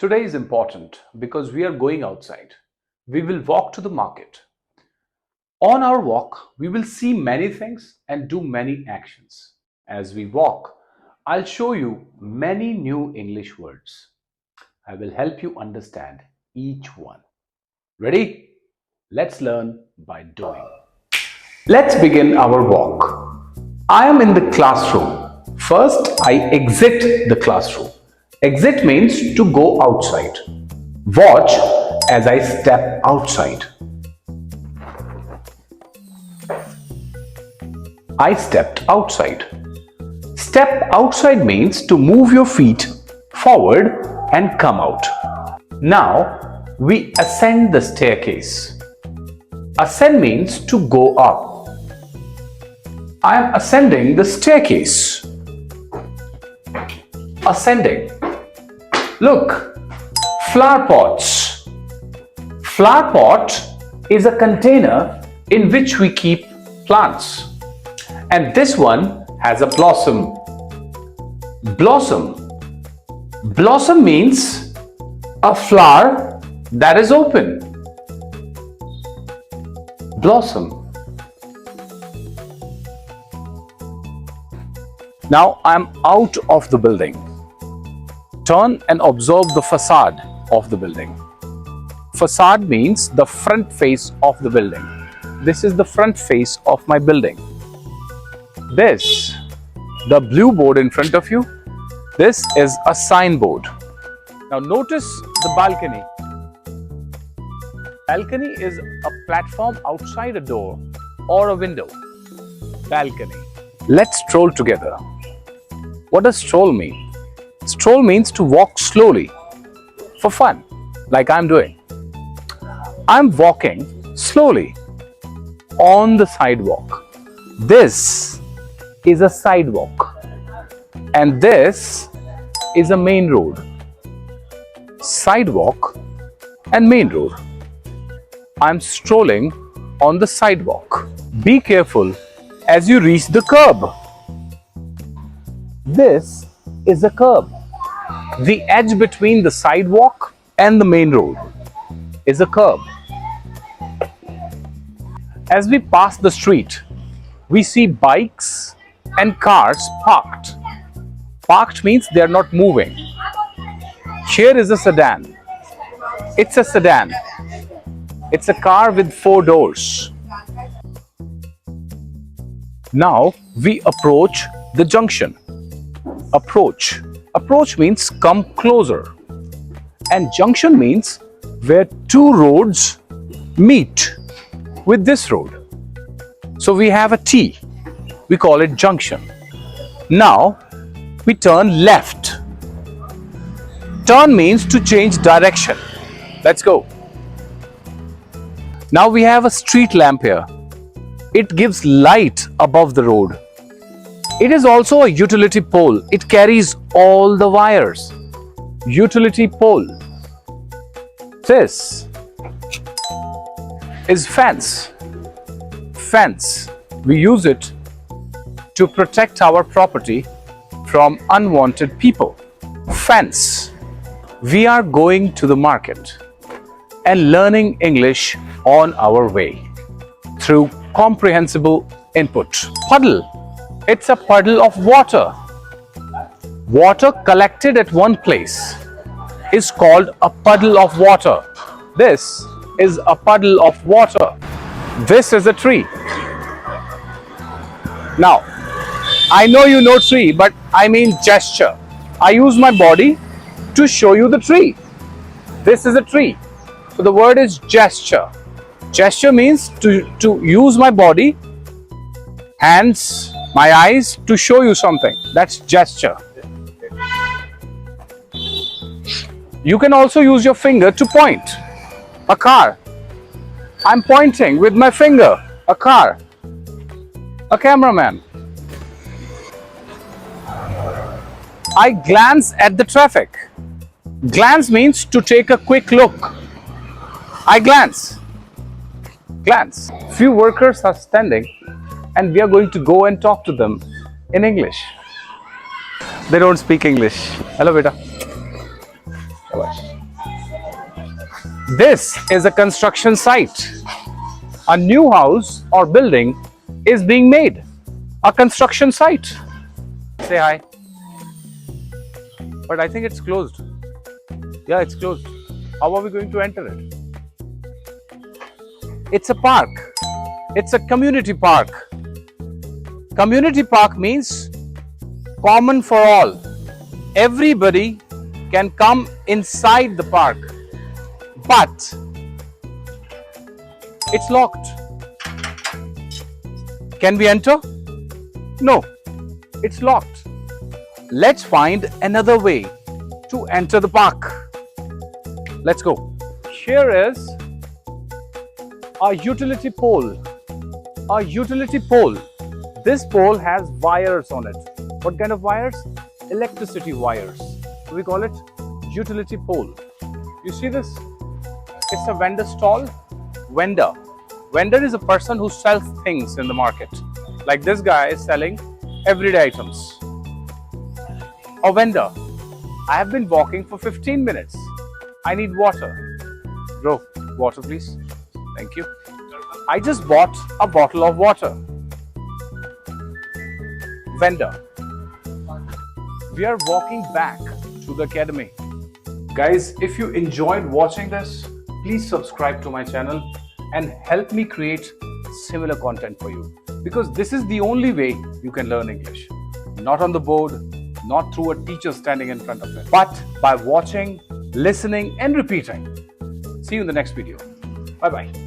Today is important because we are going outside. We will walk to the market. On our walk, we will see many things and do many actions. As we walk, I'll show you many new English words. I will help you understand each one. Ready? Let's learn by doing. Let's begin our walk. I am in the classroom. First, I exit the classroom. Exit means to go outside. Watch as I step outside. I stepped outside. Step outside means to move your feet forward and come out. Now we ascend the staircase. Ascend means to go up. I am ascending the staircase. Ascending. Look, flower pots. Flower pot is a container in which we keep plants. And this one has a blossom. Blossom. Blossom means a flower that is open. Blossom. Now I am out of the building. Turn and observe the façade of the building. Façade means the front face of the building. This is the front face of my building. This, the blue board in front of you, this is a signboard. Now notice the balcony. Balcony is a platform outside a door or a window. Balcony. Let's stroll together. What does stroll mean? Stroll means to walk slowly for fun, like I'm doing. I'm walking slowly on the sidewalk. This is a sidewalk and this is a main road. Sidewalk and main road. I'm strolling on the sidewalk. Be careful as you reach the curb. This is a curb. The edge between the sidewalk and the main road is a curb. As we pass the street, we see bikes and cars parked. Parked means they are not moving. Here is a sedan. It's a sedan. It's a car with 4 doors. Now we approach the junction. Approach. Approach means come closer. And junction means where 2 roads meet with this road. So we have a T. We call it junction. Now we turn left. Turn means to change direction. Let's go. Now we have a street lamp here. It gives light above the road. It is also a utility pole. It carries all the wires. Utility pole. This is fence. Fence. We use it to protect our property from unwanted people. Fence. We are going to the market and learning English on our way through comprehensible input. Puddle. It's a puddle of water. Water collected at one place is called a puddle of water. This is a puddle of water. This is a tree. Now, I know you know tree, but I mean gesture. I use my body to show you the tree. This is a tree. So the word is gesture. Gesture means to use my body, hands, my eyes to show you something. That's gesture. You can also use your finger to point. A car. I'm pointing with my finger. A car. A cameraman. I glance at the traffic. Glance means to take a quick look. I glance. Glance. Few workers are standing and we are going to go and talk to them in English. They don't speak English. Hello, beta. This is a construction site. A new house or building is being made. A construction site. Say hi. But I think it's closed. Yeah, it's closed. How are we going to enter it? It's a park. It's a community park. Community park means common for all. Everybody can come inside the park, but it's locked. Can we enter? No, it's locked. Let's find another way to enter the park. Let's go. Here is a utility pole. A utility pole. This pole has wires on it. What kind of wires? Electricity wires. So we call it utility pole. You see this? It's a vendor stall. Vendor. Vendor is a person who sells things in the market. Like this guy is selling everyday items. A vendor. I have been walking for 15 minutes. I need water. Bro, water please. Thank you. I just bought a bottle of water. Vendor. We are walking back to the academy. Guys, if you enjoyed watching this, please subscribe to my channel and help me create similar content for you. Because this is the only way you can learn English. Not on the board, not through a teacher standing in front of it, but by watching, listening and repeating. See you in the next video. Bye-bye.